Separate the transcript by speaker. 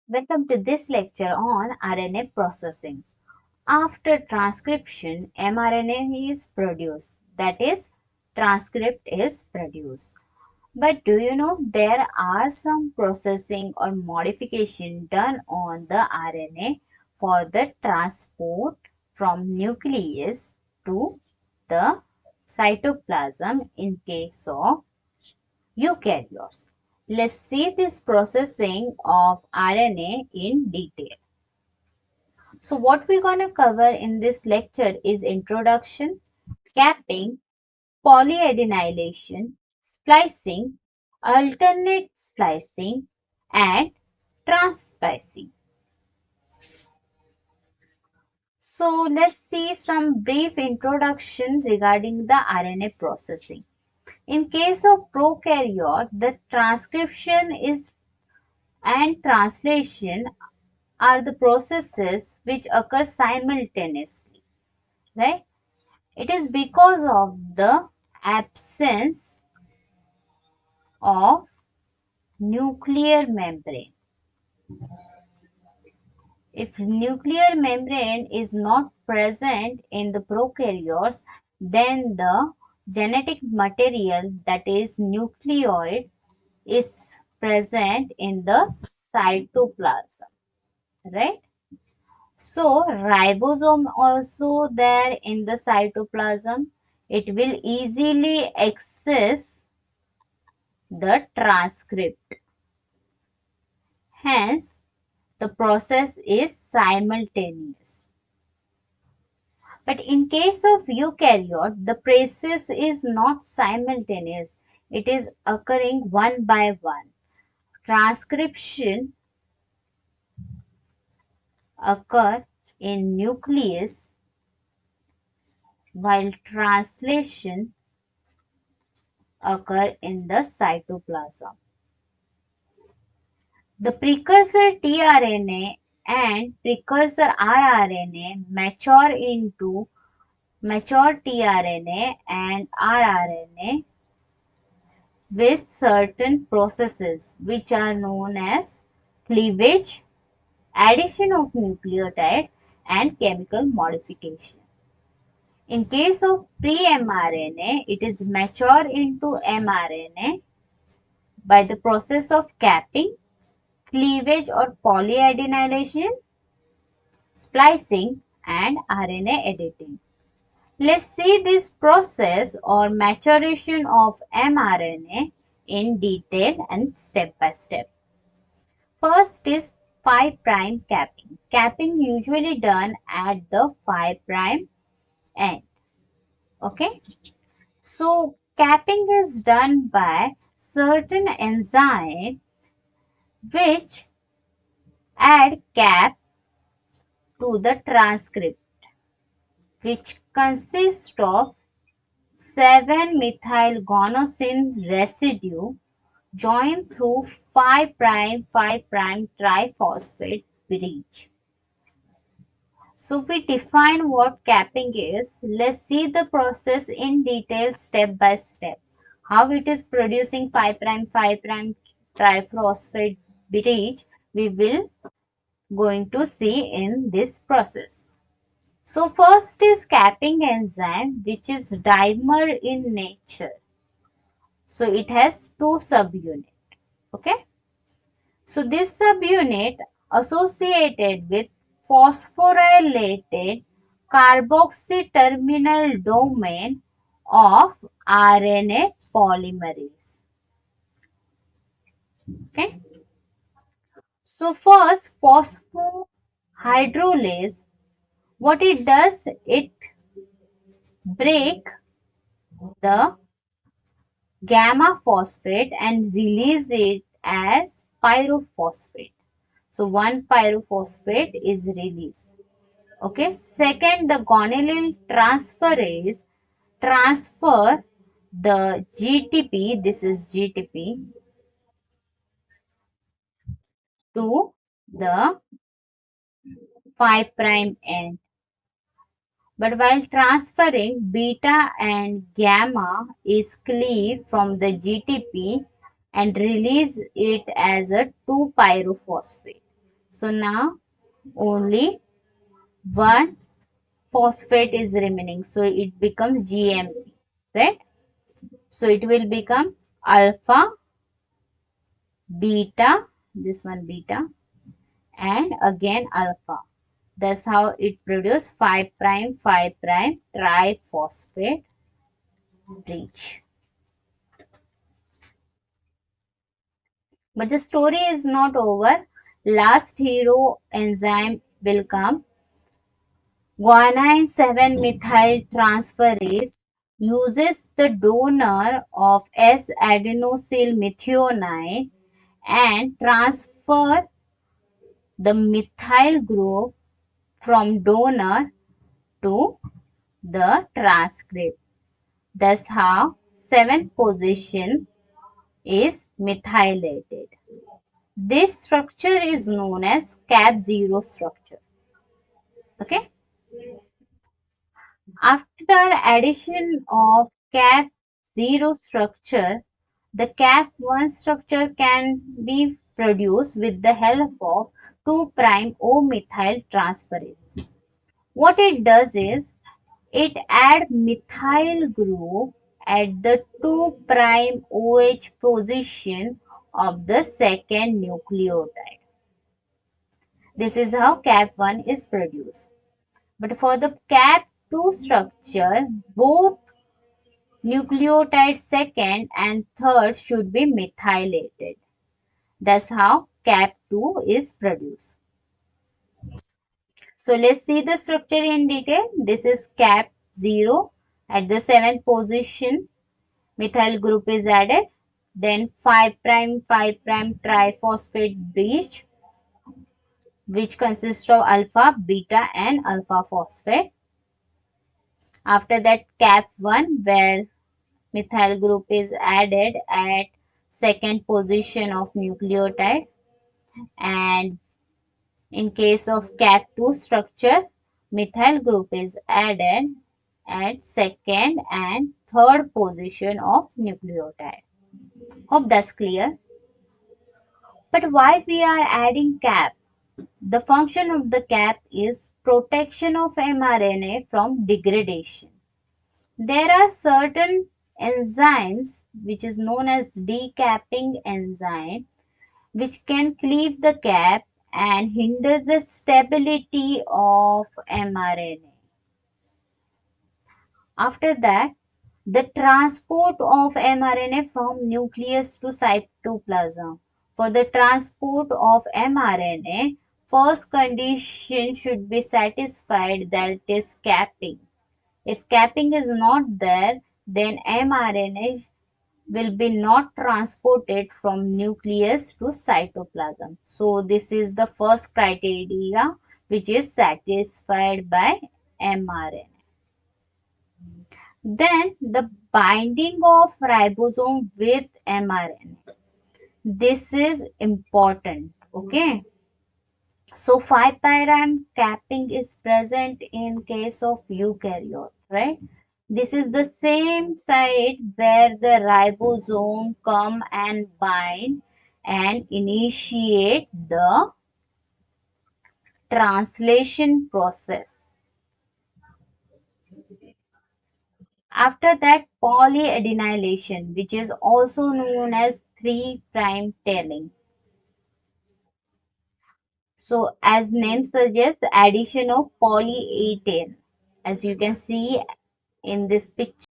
Speaker 1: Welcome to this lecture on RNA processing. After transcription, mRNA is produced, that is, transcript is produced. But do you know there are some processing or modification done on the RNA for the transport from nucleus to the cytoplasm in case of eukaryotes. Let's see this processing of RNA in detail. So what we're going to cover in this lecture is introduction, capping, polyadenylation, splicing, alternate splicing, and transsplicing. So let's see some brief introduction regarding the RNA processing. In case of prokaryote, the transcription is and translation are the processes which occur simultaneously, right? It is because of the absence of nuclear membrane. If nuclear membrane is not present in the prokaryotes, then the genetic material, that is nucleoid, is present in the cytoplasm, right? So ribosome also there in the cytoplasm. It will easily access the transcript. Hence, the process is simultaneous. But in case of eukaryote, the process is not simultaneous. It is occurring one by one. Transcription occur in nucleus while translation occur in the cytoplasm. The precursor tRNA and precursor rRNA mature into mature tRNA and rRNA with certain processes which are known as cleavage, addition of nucleotide, and chemical modification. In case of pre-mRNA, it is mature into mRNA by the process of capping, cleavage or polyadenylation, splicing, and RNA editing. Let's see this process or maturation of mRNA in detail and step by step. First is 5' capping. Capping usually done at the 5' end. Okay. So capping is done by certain enzyme which add cap to the transcript, which consists of 7-methylguanosine residue joined through 5' triphosphate bridge. So we define what capping is. Let's see the process in detail step by step. How it is producing 5' triphosphate bridge, we will going to see in this process. So first is capping enzyme, which is dimer in nature. So it has two subunit. Okay. So this subunit associated with phosphorylated carboxy terminal domain of RNA polymerase. Okay. So first phosphohydrolase, what it does, it break the gamma phosphate and release it as pyrophosphate. So one pyrophosphate is released. Okay. Second, the guanylyl transferase transfer the GTP, this is GTP, to the 5' end. But while transferring, beta and gamma is cleaved from the GTP and release it as a 2-pyrophosphate. So now only one phosphate is remaining. So it becomes GMP, right? So it will become alpha, beta, this one beta, and again alpha. That's how it produces 5 prime 5 prime triphosphate breach. But the story is not over. Last hero enzyme will come. Guanine 7 methyl transferase uses the donor of S-adenosyl methionine and transfer the methyl group from donor to the transcript. That's how seventh position is methylated. This structure is known as cap0 structure. Okay. After addition of cap0 structure, the cap1 structure can be produced with the help of 2' O-methyl transferase. What it does is it adds methyl group at the 2' OH position of the second nucleotide. This is how cap1 is produced. But for the cap2 structure, both nucleotide second and third should be methylated. That's how cap2 is produced. So let's see the structure in detail. This is cap0 at the 7th position. Methyl group is added. Then 5' 5' triphosphate breach, which consists of alpha, beta and alpha phosphate. After that cap1 where methyl group is added at second position of nucleotide, and in case of cap2 structure, methyl group is added at second and third position of nucleotide. Hope that's clear. But why we are adding cap? The function of the cap is protection of mRNA from degradation. There are certain enzymes which is known as decapping enzyme which can cleave the cap and hinder the stability of mRNA. After that, the transport of mRNA from nucleus to cytoplasm. For the transport of mRNA, first condition should be satisfied, that is capping. If capping is not there, then mRNA will be not transported from nucleus to cytoplasm. So this is the first criteria which is satisfied by mRNA. Then the binding of ribosome with mRNA. This is important. Okay. So 5' capping is present in case of eukaryote, right? This is the same site where the ribosome come and bind and initiate the translation process. After that, polyadenylation, which is also known as 3' tailing. So, as name suggests, addition of polyether. As you can see in this picture.